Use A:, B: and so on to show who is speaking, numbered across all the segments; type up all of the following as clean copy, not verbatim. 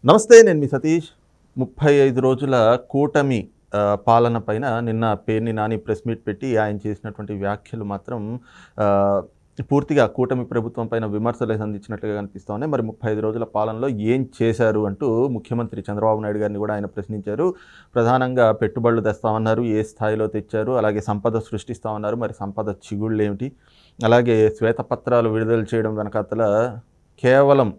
A: నమస్తే, నేను మీ సతీష్. 35 రోజుల కూటమి పాలన పైన నిన్న పేర్ని నాని ప్రెస్ మీట్ పెట్టి ఆయన చేసినటువంటి వ్యాఖ్యలు మాత్రం పూర్తిగా కూటమి ప్రభుత్వం పైన విమర్శలు సంధించినట్లుగా కనిపిస్తూ ఉన్నాయి. మరి 35 రోజుల పాలనలో ఏం చేశారు అంటూ ముఖ్యమంత్రి చంద్రబాబు నాయుడు గారిని కూడా ఆయన ప్రశ్నించారు. ప్రధానంగా పెట్టుబడులు తెస్తామన్నారు, ఏ స్థాయిలో తెచ్చారు, అలాగే సంపద సృష్టిస్తామన్నారు, మరి సంపద చిగుళ్ళు ఏమిటి, అలాగే శ్వేతపత్రాలు విడుదల చేయడం వెనకాతల కేవలం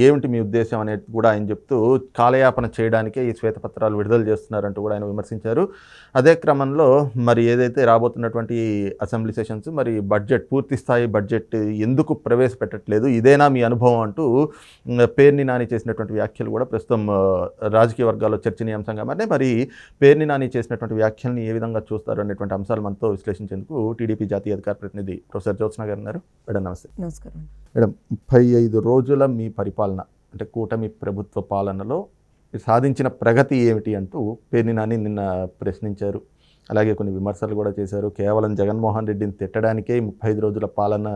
A: ఏమిటి మీ ఉద్దేశం అనేది కూడా ఆయన చెప్తూ కాలయాపన చేయడానికే ఈ శ్వేతపత్రాలు విడుదల చేస్తున్నారంటూ కూడా ఆయన విమర్శించారు. అదే క్రమంలో మరి ఏదైతే రాబోతున్నటువంటి అసెంబ్లీ సెషన్స్, మరి బడ్జెట్, పూర్తి స్థాయి బడ్జెట్ ఎందుకు ప్రవేశపెట్టట్లేదు, ఇదేనా మీ అనుభవం అంటూ పేర్ని నాని చేసినటువంటి వ్యాఖ్యలు కూడా ప్రస్తుతం రాజకీయ వర్గాల్లో చర్చనీయాంశంగా మారినాయి. మరి పేర్ని నాని చేసినటువంటి వ్యాఖ్యల్ని ఏ విధంగా చూస్తారు అనేటువంటి అంశాలు మనతో విశ్లేషించేందుకు టీడీపీ జాతీయ అధికార ప్రతినిధి ప్రొఫెసర్ జ్యోత్స్న గారు ఉన్నారు. మేడం నమస్తే.
B: నమస్కారం
A: మేడం, 35 రోజుల మీ పరిపాలన అంటే కూటమి ప్రభుత్వ పాలనలో సాధించిన ప్రగతి ఏమిటి అంటూ పేర్ని నాని నిన్న ప్రశ్నించారు. అలాగే కొన్ని విమర్శలు కూడా చేశారు. కేవలం జగన్మోహన్ రెడ్డిని తిట్టడానికే 35 రోజుల పాలన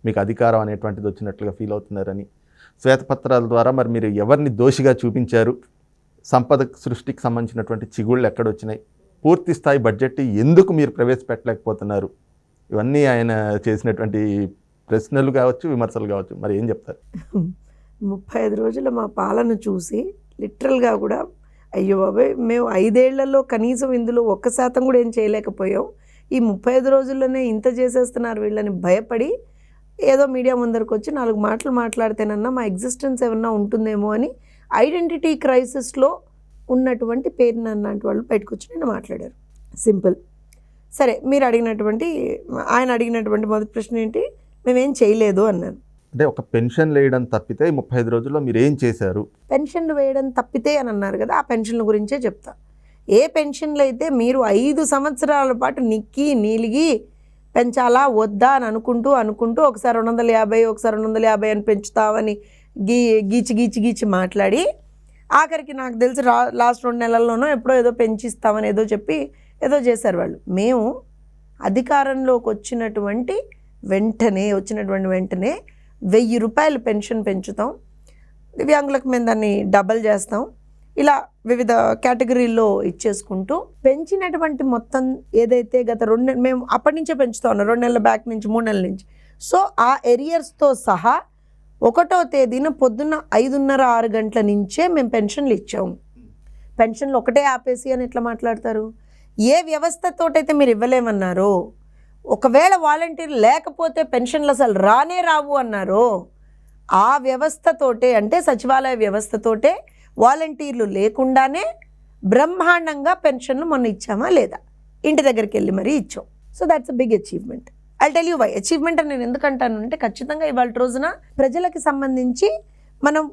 A: మీకు అధికారం అనేటువంటిది వచ్చినట్లుగా ఫీల్ అవుతున్నారని, శ్వేతపత్రాల ద్వారా మరి మీరు ఎవరిని దోషిగా చూపించారు, సంపద సృష్టికి సంబంధించినటువంటి చిగుళ్ళు ఎక్కడొచ్చినాయి, పూర్తి స్థాయి బడ్జెట్ ఎందుకు మీరు ప్రవేశపెట్టలేకపోతున్నారు, ఇవన్నీ ఆయన చేసినటువంటి ప్రశ్నలు కావచ్చు, విమర్శలు కావచ్చు. మరి ఏం చెప్తారు?
B: 35 రోజుల మా పాలన చూసి లిటరల్గా కూడా అయ్యో బాబాయ్, మేము 5 ఏళ్లలో కనీసం ఇందులో 1% కూడా ఏం చేయలేకపోయాం, ఈ 35 రోజుల్లోనే ఇంత చేసేస్తున్నారు వీళ్ళని భయపడి ఏదో మీడియా ముందరకు వచ్చి 4 మాటలు మాట్లాడితేనన్నా మా ఎగ్జిస్టెన్స్ ఏమన్నా ఉంటుందేమో అని ఐడెంటిటీ క్రైసిస్లో ఉన్నటువంటి పేరుని అన్నట్టు వాళ్ళు బయటకు వచ్చి నేను మాట్లాడారు. సింపుల్. సరే, మీరు ఆయన అడిగినటువంటి మొదటి ప్రశ్న ఏంటి, మేమేం చేయలేదు అన్నాను.
A: అంటే ఒక పెన్షన్లు వేయడం తప్పితే 35 రోజుల్లో మీరు ఏం చేశారు?
B: పెన్షన్లు వేయడం తప్పితే అని అన్నారు కదా, ఆ పెన్షన్ల గురించే చెప్తా. ఏ పెన్షన్లు అయితే మీరు 5 సంవత్సరాల పాటు నిక్కి నీలిగి పెంచాలా వద్దా అని అనుకుంటూ ఒకసారి 250, ఒకసారి 250 అని పెంచుతామని గీచి మాట్లాడి ఆఖరికి నాకు తెలిసి లాస్ట్ 2 నెలల్లోనో ఎప్పుడో ఏదో పెంచిస్తామని ఏదో చెప్పి ఏదో చేశారు వాళ్ళు. మేము అధికారంలోకి వచ్చినటువంటి వెంటనే 1000 రూపాయలు పెన్షన్ పెంచుతాం, దివ్యాంగులకు మేము దాన్ని డబల్ చేస్తాం, ఇలా వివిధ కేటగిరీల్లో ఇచ్చేసుకుంటూ పెంచినటువంటి మొత్తం ఏదైతే గత మేము అప్పటి నుంచే పెంచుతా ఉన్నాం, 2 నెలల బ్యాక్ నుంచి 3 నెలల నుంచి. సో ఆ ఎరియర్స్తో సహా 1వ తేదీన పొద్దున్న 5:30, 6 గంటల నుంచే మేము పెన్షన్లు ఇచ్చాము. పెన్షన్లు ఒకటే ఆపేసి అని ఎట్లా మాట్లాడతారు? ఏ వ్యవస్థతోటైతే మీరు ఇవ్వలేమన్నారో, ఒకవేళ వాలంటీర్లు లేకపోతే పెన్షన్లు అసలు రావు అన్నారో, ఆ వ్యవస్థతోటే, అంటే సచివాలయ వ్యవస్థతోటే వాలంటీర్లు లేకుండానే బ్రహ్మాండంగా పెన్షన్లు మొన్న ఇచ్చామా లేదా, ఇంటి దగ్గరికి వెళ్ళి మరీ ఇచ్చాం. So that's a big achievement. I tell you why achievement అని నేను ఎందుకంటాను అంటే, ఖచ్చితంగా ఇవాళ రోజున ప్రజలకి సంబంధించి మనం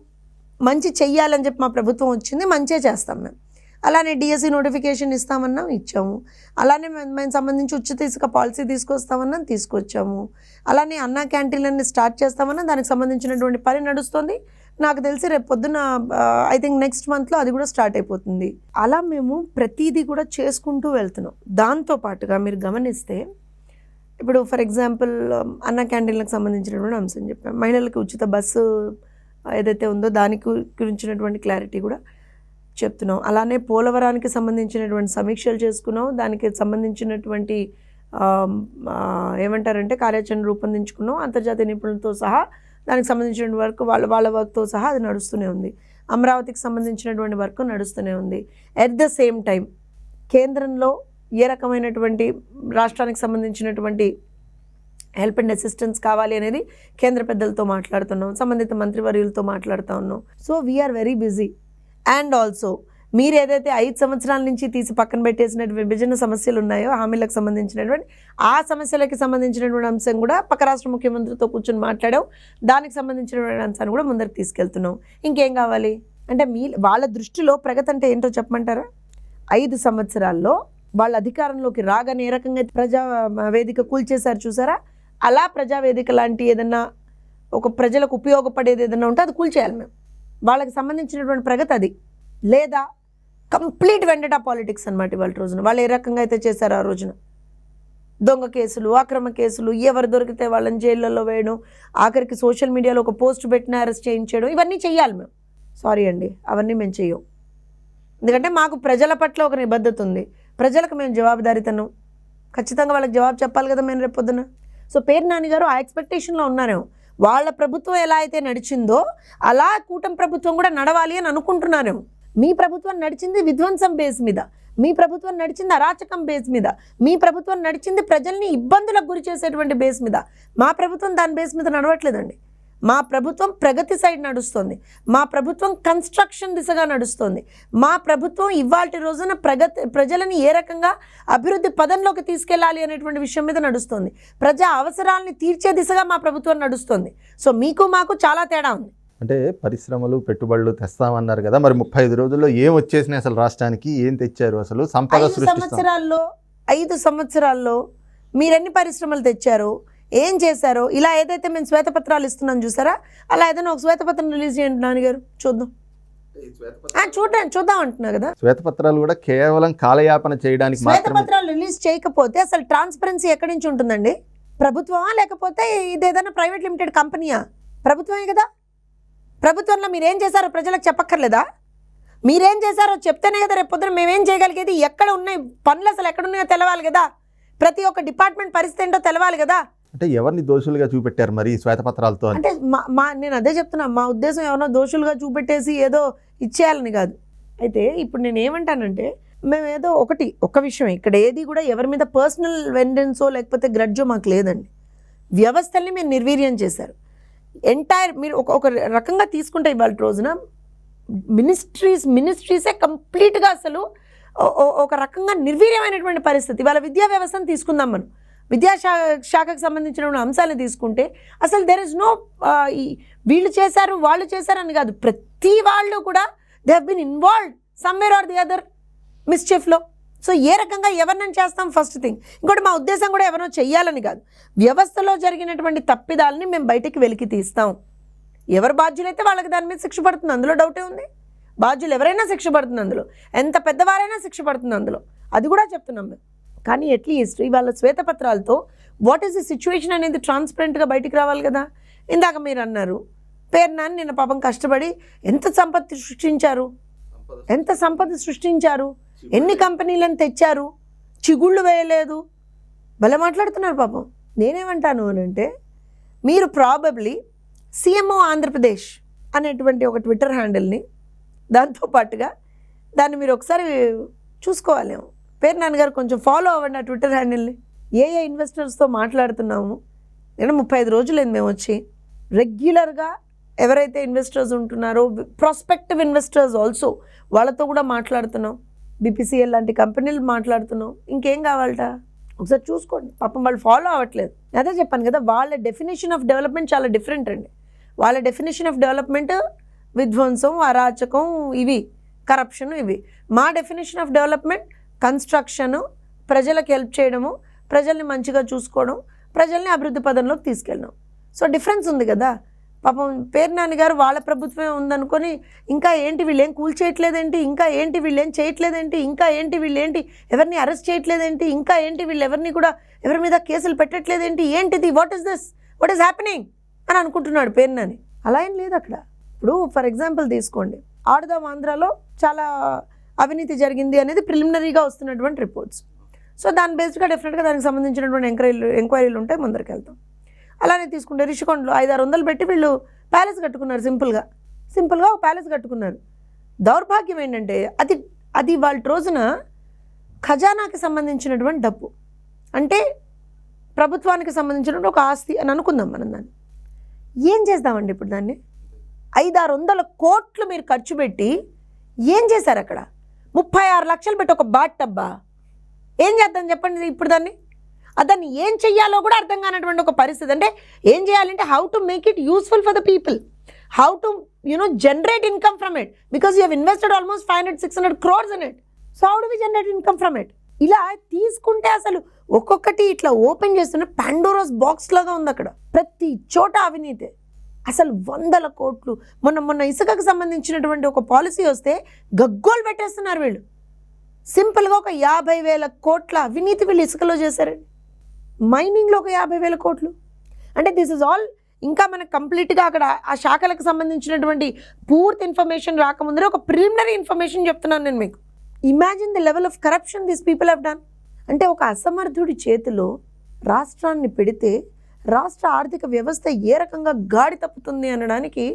B: మంచి చెయ్యాలని చెప్పి మా ప్రభుత్వం వచ్చింది, మంచే చేస్తాం మేము. అలానే డిఎస్సి నోటిఫికేషన్ ఇస్తామన్నాం, ఇచ్చాము. అలానే మేము సంబంధించి ఉచిత ఇసుక పాలసీ తీసుకొస్తామన్నాం, తీసుకొచ్చాము. అలానే అన్నా క్యాంటీన్లన్నీ స్టార్ట్ చేస్తామన్నా, దానికి సంబంధించినటువంటి పని నడుస్తుంది. నాకు తెలిసి రేపు పొద్దున ఐ థింక్ నెక్స్ట్ మంత్లో అది కూడా స్టార్ట్ అయిపోతుంది. అలా మేము ప్రతిదీ కూడా చేసుకుంటూ వెళ్తున్నాం. దాంతోపాటుగా మీరు గమనిస్తే ఇప్పుడు ఫర్ ఎగ్జాంపుల్ అన్నా క్యాంటీన్లకు సంబంధించినటువంటి అంశం చెప్పాం, మహిళలకు ఉచిత బస్సు ఏదైతే ఉందో దానికి గురించినటువంటి క్లారిటీ కూడా చెప్తున్నాం. అలానే పోలవరానికి సంబంధించినటువంటి సమీక్షలు చేసుకున్నాం, దానికి సంబంధించినటువంటి ఏమంటారంటే కార్యాచరణ రూపొందించుకున్నాం. అంతర్జాతీయ నిపుణులతో సహా దానికి సంబంధించిన వర్క్ వాళ్ళ వర్క్తో సహా అది నడుస్తూనే ఉంది. అమరావతికి సంబంధించినటువంటి వర్క్ నడుస్తూనే ఉంది. ఎట్ ద సేమ్ టైం కేంద్రంలో ఏ రకమైనటువంటి రాష్ట్రానికి సంబంధించినటువంటి హెల్ప్ అండ్ అసిస్టెన్స్ కావాలి అనేది కేంద్ర పెద్దలతో మాట్లాడుతున్నాం, సంబంధిత మంత్రివర్యులతో మాట్లాడుతూ ఉన్నాం. So we are very busy. And also మీరు ఏదైతే 5 సంవత్సరాల నుంచి తీసి పక్కన పెట్టేసినటువంటి విభజన సమస్యలు ఉన్నాయో, హామీలకు సంబంధించినటువంటి ఆ సమస్యలకి సంబంధించినటువంటి అంశం కూడా పక్క రాష్ట్ర ముఖ్యమంత్రితో కూర్చొని మాట్లాడాం, దానికి సంబంధించినటువంటి అంశాన్ని కూడా ముందరికి తీసుకెళ్తున్నాం. ఇంకేం కావాలి అంటే వాళ్ళ దృష్టిలో ప్రగతి అంటే ఏంటో చెప్పమంటారా? 5 సంవత్సరాల్లో వాళ్ళ అధికారంలోకి రాగానే ఏ రకంగా ప్రజా వేదిక కూల్చేశారు చూసారా, అలా ప్రజావేదిక లాంటి ఏదన్నా ఒక ప్రజలకు ఉపయోగపడేది ఏదన్నా ఉంటే అది కూల్చేయాలి మేము. వాళ్ళకి సంబంధించినటువంటి ప్రగతి అది, లేదా కంప్లీట్ వెండటా పాలిటిక్స్ అనమాట. ఇవాళ రోజున వాళ్ళు ఏ రకంగా అయితే చేశారు, ఆ రోజున దొంగ కేసులు, అక్రమ కేసులు, ఎవరు దొరికితే వాళ్ళని జైళ్ళల్లో వేయడం, ఆఖరికి సోషల్ మీడియాలో ఒక పోస్ట్ పెట్టిన అరెస్ట్ చేయించడం, ఇవన్నీ చెయ్యాలి మేము. సారీ అండి, అవన్నీ మేము చెయ్యం. ఎందుకంటే మాకు ప్రజల పట్ల ఒక నిబద్ధత ఉంది. ప్రజలకు మేము జవాబుదారీతనం, ఖచ్చితంగా వాళ్ళకి జవాబు చెప్పాలి కదా మేము రేపు పొద్దున. సో పేరు నాని గారు ఆ ఎక్స్పెక్టేషన్లో ఉన్నారేమో. వాళ్ళ ప్రభుత్వం ఎలా అయితే నడిచిందో అలా కూటమి ప్రభుత్వం కూడా నడవాలి అని అనుకుంటున్నారేమో. మీ ప్రభుత్వం నడిచింది విధ్వంసం బేస్ మీద, మీ ప్రభుత్వం నడిచింది అరాచకం బేస్ మీద, మీ ప్రభుత్వం నడిచింది ప్రజల్ని ఇబ్బందులకు గురి చేసేటువంటి బేస్ మీద. మా ప్రభుత్వం దాని బేస్ మీద నడవట్లేదండి. మా ప్రభుత్వం ప్రగతి సైడ్ నడుస్తుంది. మా ప్రభుత్వం కన్స్ట్రక్షన్ దిశగా నడుస్తుంది. మా ప్రభుత్వం ఇవాల్టి రోజున ప్రజలని ఏ రకంగా అభివృద్ధి పదంలోకి తీసుకెళ్లాలి అనేటువంటి విషయం మీద నడుస్తుంది. ప్రజా అవసరాలని తీర్చే దిశగా మా ప్రభుత్వం నడుస్తుంది. సో మీకు మాకు చాలా తేడా ఉంది.
A: అంటే పరిశ్రమలు పెట్టుబడులు తెస్తామన్నారు కదా, మరి 35 రోజుల్లో ఏం వచ్చేసినాయి అసలు రాష్ట్రానికి? ఏం తెచ్చారు అసలు? సంపద
B: 5 సంవత్సరాల్లో మీరెన్ని పరిశ్రమలు తెచ్చారు, ఏం చేశారో, ఇలా ఏదైతే మేము శ్వేతపత్రాలు ఇస్తున్నాం చూసారా, అలా ఏదైనా ఒక శ్వేతపత్రం రిలీజ్ చేయండి నాన్నగారు, చూద్దాం. చూద్దాం అంటున్నా కదా.
A: శ్వేతపత్రాలు కూడా కేవలం కాలయాపన చేయడానికి
B: శ్వేతపత్రాలు రిలీజ్ చేయకపోతే అసలు ట్రాన్స్పరెన్సీ ఎక్కడి నుంచి ఉంటుందండి? ప్రభుత్వమా లేకపోతే ఇదేదైనా ప్రైవేట్ లిమిటెడ్ కంపెనీయా? ప్రభుత్వమే కదా. ప్రభుత్వంలో మీరేం చేశారో ప్రజలకు చెప్పక్కర్లేదా? మీరేం చేశారో చెప్తేనే కదా రేపు పొద్దున మేమేం చేయగలిగేది. ఎక్కడ ఉన్నాయి పనులు, అసలు ఎక్కడున్నాయో తెలవాలి కదా. ప్రతి ఒక్క డిపార్ట్మెంట్ పరిస్థితి ఏంటో తెలవాలి కదా.
A: అంటే ఎవరిని దోషులుగా చూపెట్టారు మరి శ్వేతపత్రాలతో?
B: అంటే నేను అదే చెప్తున్నా, మా ఉద్దేశం ఎవరినో దోషులుగా చూపెట్టేసి ఏదో ఇచ్చేయాలని కాదు. అయితే ఇప్పుడు నేను ఏమంటానంటే, మేము ఏదో ఒక విషయం ఇక్కడ ఏది కూడా ఎవరి మీద పర్సనల్ వెండెన్సో లేకపోతే గ్రడ్జో మాకు లేదండి. వ్యవస్థల్ని మీరు నిర్వీర్యం చేశారు. ఎంటైర్ మీరు ఒక రకంగా తీసుకుంటే ఇవాళ రోజున మినిస్ట్రీసే కంప్లీట్గా అసలు ఒక రకంగా నిర్వీర్యమైనటువంటి పరిస్థితి. ఇవాళ విద్యా వ్యవస్థను తీసుకుందాం మనం. విద్యాశాఖకు సంబంధించిన అంశాలను తీసుకుంటే అసలు దెర్ ఇస్ నో వీళ్ళు చేశారు వాళ్ళు చేశారు అని కాదు. ప్రతి వాళ్ళు కూడా they have been involved somewhere or the other మిస్చిఫ్లో. సో ఏ రకంగా ఎవరినైనా చేస్తాం ఫస్ట్ థింగ్. ఇంకోటి మా ఉద్దేశం కూడా ఎవరినో చెయ్యాలని కాదు, వ్యవస్థలో జరిగినటువంటి తప్పిదాలని మేము బయటికి వెలికి తీస్తాం. ఎవరు బాధ్యులైతే వాళ్ళకి దాని మీద శిక్ష పడుతుంది, అందులో డౌటే ఉంది. బాధ్యులు ఎవరైనా శిక్ష పడుతుంది అందులో, ఎంత పెద్దవారైనా శిక్ష పడుతుంది అందులో, అది కూడా చెప్తున్నాం మేము. కానీ అట్లీస్ట్ ఇవాళ శ్వేతపత్రాలతో వాట్ ఈస్ ది సిచ్యువేషన్ అనేది ట్రాన్స్పరెంట్గా బయటికి రావాలి కదా. ఇందాక మీరు అన్నారు పేరు నాని నిన్న పాపం కష్టపడి ఎంత సంపద సృష్టించారు, ఎన్ని కంపెనీలను తెచ్చారు, చిగుళ్ళు వేయలేదు, భలే మాట్లాడుతున్నారు పాపం. నేనేమంటాను అని అంటే, మీరు ప్రాబబ్లీ CMO ఆంధ్రప్రదేశ్ అనేటువంటి ఒక ట్విట్టర్ హ్యాండిల్ని, దాంతోపాటుగా దాన్ని మీరు ఒకసారి చూసుకోవాలేమో. పేరు నాన్నగారు కొంచెం ఫాలో అవ్వండి ఆ ట్విట్టర్ హ్యాండిల్ని. ఏ ఇన్వెస్టర్స్తో మాట్లాడుతున్నాము, నేను 35 రోజులైంది మేము వచ్చి. రెగ్యులర్గా ఎవరైతే ఇన్వెస్టర్స్ ఉంటున్నారో, ప్రాస్పెక్టివ్ ఇన్వెస్టర్స్ ఆల్సో, వాళ్ళతో కూడా మాట్లాడుతున్నాం. BPCL లాంటి కంపెనీలు మాట్లాడుతున్నాం. ఇంకేం కావాలట ఒకసారి చూసుకోండి. పాపం వాళ్ళు ఫాలో అవ్వట్లేదు. అదే చెప్పాను కదా, వాళ్ళ డెఫినేషన్ ఆఫ్ డెవలప్మెంట్ చాలా డిఫరెంట్ అండి. వాళ్ళ డెఫినేషన్ ఆఫ్ డెవలప్మెంట్ విధ్వంసం, అరాచకం, ఇవి కరప్షన్, ఇవి. మా డెఫినేషన్ ఆఫ్ డెవలప్మెంట్ కన్స్ట్రక్షను, ప్రజలకు హెల్ప్ చేయడము, ప్రజల్ని మంచిగా చూసుకోవడం, ప్రజల్ని అభివృద్ధి పదంలోకి తీసుకెళ్ళడం. సో డిఫరెన్స్ ఉంది కదా. పాపం పేరు నాని గారు వాళ్ళ ప్రభుత్వమే ఉందనుకొని ఇంకా ఏంటి వీళ్ళేం కూల్చేయట్లేదేంటి, ఇంకా ఏంటి వీళ్ళేం చేయట్లేదేంటి, ఇంకా ఏంటి వీళ్ళేంటి ఎవరిని అరెస్ట్ చేయట్లేదేంటి, ఇంకా ఏంటి వీళ్ళు ఎవరిని కూడా ఎవరి మీద కేసులు పెట్టట్లేదేంటి, ఏంటిది, what is this, what is happening అని అనుకుంటున్నాడు పేరు నాని. అలా ఏం లేదు అక్కడ. ఇప్పుడు ఫర్ ఎగ్జాంపుల్ తీసుకోండి, ఆడుదాం ఆంధ్రాలో చాలా అవినీతి జరిగింది అనేది ప్రిలిమినరీగా వస్తున్నటువంటి రిపోర్ట్స్. సో దాని బేస్డ్గా డెఫినెట్గా దానికి సంబంధించినటువంటి ఎంక్వైరీలు ఉంటాయి, ముందరికి వెళ్తాం. అలానే తీసుకుంటే రిషికొండలో 500-600 పెట్టి వీళ్ళు ప్యాలెస్ కట్టుకున్నారు. సింపుల్గా ఒక ప్యాలెస్ కట్టుకున్నారు. దౌర్భాగ్యం ఏంటంటే అది వాళ్ళ రోజున ఖజానాకి సంబంధించినటువంటి డబ్బు, అంటే ప్రభుత్వానికి సంబంధించినటువంటి ఒక ఆస్తి అని అనుకుందాం మనం. దాన్ని ఏం చేద్దామండి ఇప్పుడు? దాన్ని 500-600 కోట్లు మీరు ఖర్చు పెట్టి ఏం చేశారు అక్కడ? 36 లక్షలు పెట్టి ఒక బాత్ టబ్బా ఏం చేద్దాం చెప్పండి ఇప్పుడు? దాన్ని ఏం చెయ్యాలో కూడా అర్థం కానటువంటి ఒక పరిస్థితి. అంటే ఏం చేయాలంటే how to make it useful for the people, how to generate income from it, because you have invested almost 500-600 crores in it. So how do we generate income from it? ఇలా తీసుకుంటే అసలు ఒక్కొక్కటి ఇట్లా ఓపెన్ చేస్తున్న పాండోరాస్ box లాగా ఉంది అక్కడ. ప్రతి చోట అవినీతి, అసలు 100 కోట్లు. మొన్న ఇసుకకు సంబంధించినటువంటి ఒక పాలసీ వస్తే గగ్గోలు పెట్టేస్తున్నారు వీళ్ళు. సింపుల్గా ఒక 50,000 కోట్ల అవినీతి వీళ్ళు ఇసుకలో చేశారండి. మైనింగ్లో ఒక 50,000 కోట్లు. అంటే దిస్ ఇస్ ఆల్ ఇంకా మనకు కంప్లీట్గా అక్కడ ఆ శాఖలకు సంబంధించినటువంటి పూర్తి ఇన్ఫర్మేషన్ రాకముందరే ఒక ప్రిలిమినరీ ఇన్ఫర్మేషన్ చెప్తున్నాను నేను మీకు. Imagine the level of corruption this people have done. అంటే ఒక అసమర్థుడి చేతిలో రాష్ట్రాన్ని పెడితే రాష్ట్ర ఆర్థిక వ్యవస్థ ఏ రకంగా గాడి తప్పుతుంది అనడానికి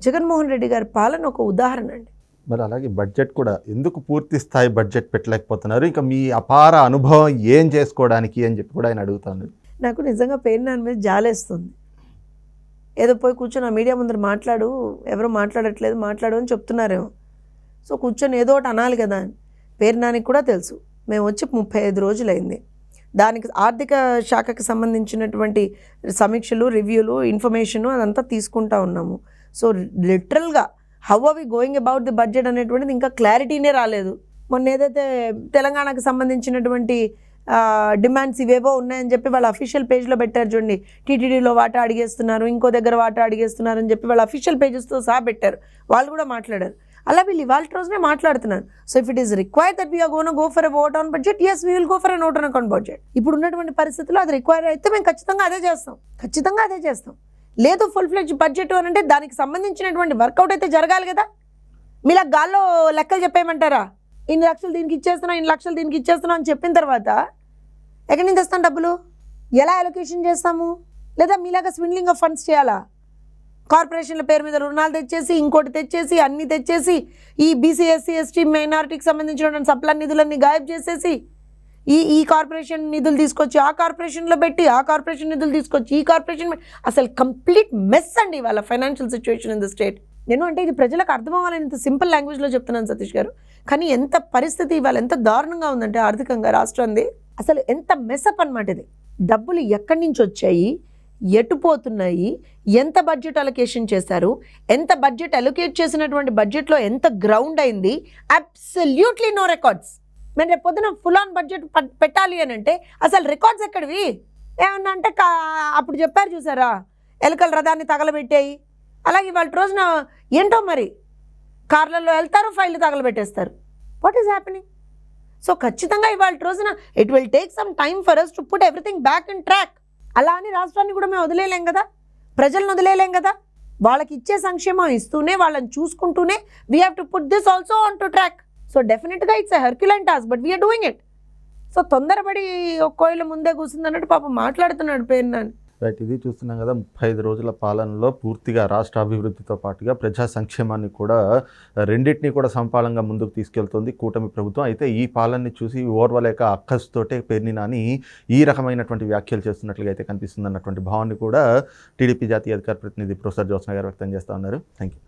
B: జగన్మోహన్ రెడ్డి గారి పాలన ఒక ఉదాహరణ అండి.
A: మరి అలాగే బడ్జెట్ కూడా ఎందుకు పూర్తి స్థాయి బడ్జెట్ పెట్టలేకపోతున్నారు, ఇంకా మీ అపార అనుభవం ఏం చేసుకోవడానికి అని చెప్పి కూడా ఆయన అడుగుతాను.
B: నాకు నిజంగా పేరు నాన్న మీద జాలేస్తుంది. ఏదో పోయి కూర్చొని ఆ మీడియా ముందర మాట్లాడు, ఎవరో మాట్లాడట్లేదు, మాట్లాడు అని చెప్తున్నారేమో. సో కూర్చొని ఏదో ఒకటి అనాలి కదా అని. పేరు నానికి కూడా తెలుసు మేము వచ్చి 35 రోజులైంది. దానికి ఆర్థిక శాఖకు సంబంధించినటువంటి సమీక్షలు, రివ్యూలు, ఇన్ఫర్మేషను అదంతా తీసుకుంటా ఉన్నాము. సో లిటరల్గా how are we going about the budget అనేటువంటిది ఇంకా క్లారిటీనే రాలేదు. మొన్న ఏదైతే తెలంగాణకు సంబంధించినటువంటి డిమాండ్స్ ఇవేవో ఉన్నాయని చెప్పి వాళ్ళ అఫీషియల్ పేజ్లో పెట్టారు చూడండి. టీటీడీలో వాటా అడిగేస్తున్నారు, ఇంకో దగ్గర వాటా అడిగేస్తున్నారు అని చెప్పి వాళ్ళ అఫీషియల్ పేజెస్తో సహా పెట్టారు. వాళ్ళు కూడా మాట్లాడారు. అలా వీళ్ళు ఇవాళ రోజునే మాట్లాడుతున్నారు. So if it is required that we are gonna go for a vote on budget, yes we will go for a note on account budget. ఇప్పుడు ఉన్నటువంటి పరిస్థితుల్లో అది రిక్వైర్ అయితే మేము ఖచ్చితంగా అదే చేస్తాం. లేదు ఫుల్ ఫ్లెడ్జ్ బడ్జెట్ అని అంటే దానికి సంబంధించినటువంటి వర్కౌట్ అయితే జరగాలి కదా. మీలా గాల్లో లెక్కలు చెప్పేయమంటారా? ఇన్ని లక్షలు దీనికి ఇచ్చేస్తున్నా, ఇన్ని లక్షలు దీనికి ఇచ్చేస్తున్నా అని చెప్పిన తర్వాత ఎక్కడి నుంచి తెస్తాం డబ్బులు? ఎలా అలొకేషన్ చేస్తాము? లేదా మీలాగా స్విండ్లింగ్ ఆఫ్ ఫండ్స్ చేయాలా? కార్పొరేషన్ల పేరు మీద రుణాలు తెచ్చేసి, ఇంకోటి తెచ్చేసి, అన్నీ తెచ్చేసి, ఈ బీసీ, ఎస్సీ, ఎస్టీ, మైనారిటీకి సంబంధించినటువంటి సప్లా నిధులన్నీ గాయబ్ చేసేసి, ఈ కార్పొరేషన్ నిధులు తీసుకొచ్చి ఆ కార్పొరేషన్లో పెట్టి, ఆ కార్పొరేషన్ నిధులు తీసుకొచ్చి ఈ కార్పొరేషన్ అసలు కంప్లీట్ మెస్ అండి వాళ్ళ financial situation in the state. నేను అంటే ఇది ప్రజలకు అర్థం అవ్వాలని ఇంత సింపుల్ లాంగ్వేజ్లో చెప్తున్నాను సతీష్ గారు. కానీ ఎంత పరిస్థితి ఇవాళ ఎంత దారుణంగా ఉందంటే ఆర్థికంగా రాష్ట్రాన్ని అసలు ఎంత మెస్అప్ అనమాట ఇది. డబ్బులు ఎక్కడి నుంచి వచ్చాయి, ఎటు పోతున్నాయి, ఎంత బడ్జెట్ అలొకేషన్ చేశారు, ఎంత బడ్జెట్ అలొకేట్ చేసినటువంటి బడ్జెట్లో ఎంత గ్రౌండ్ అయింది, అబ్సల్యూట్లీ నో రికార్డ్స్. మేము రేపు పొద్దున ఫుల్ ఆన్ బడ్జెట్ పెట్టాలి అని అంటే అసలు రికార్డ్స్ ఎక్కడివి? ఏమన్నా అంటే అప్పుడు చెప్పారు చూసారా, ఎలుకల రథాన్ని తగలబెట్టాయి. అలాగే వాళ్ళ రోజున ఏంటో మరి కార్లలో వెళ్తారు, ఫైళ్ళు తగలబెట్టేస్తారు. What is happening? సో ఖచ్చితంగా ఇవాళ రోజున it will take some time for us to put everything back in track. అలా అని రాష్ట్రాన్ని కూడా మేము వదిలేయలేం కదా, ప్రజలను వదిలేయలేం కదా. వాళ్ళకి ఇచ్చే సంక్షేమం ఇస్తూనే, వాళ్ళని చూసుకుంటూనే we have to put this also on to track. So డెఫినెట్గా it's a herculean task, but we're doing it. So తొందరపడి ఒక కోయిల ముందే కూర్చుంది అన్నట్టు పాపం మాట్లాడుతున్నాడు పేరు నాని.
A: రైట్, ఇది చూస్తున్నాం కదా. 35 రోజుల పాలనలో పూర్తిగా రాష్ట్ర అభివృద్ధితో పాటుగా ప్రజా సంక్షేమాన్ని కూడా రెండింటినీ కూడా సమపాలంగా ముందుకు తీసుకెళ్తుంది కూటమి ప్రభుత్వం. అయితే ఈ పాలనని చూసి ఓర్వలేక అక్కస్తోటే పేర్ని నాని ఈ రకమైనటువంటి వ్యాఖ్యలు చేస్తున్నట్లుగా అయితే కనిపిస్తుంది అన్నటువంటి భావాన్ని కూడా టీడీపీ జాతీయ అధికార ప్రతినిధి ప్రొఫెసర్ జ్యోత్స్న గారు వ్యక్తం చేస్తూ ఉన్నారు. Thank you.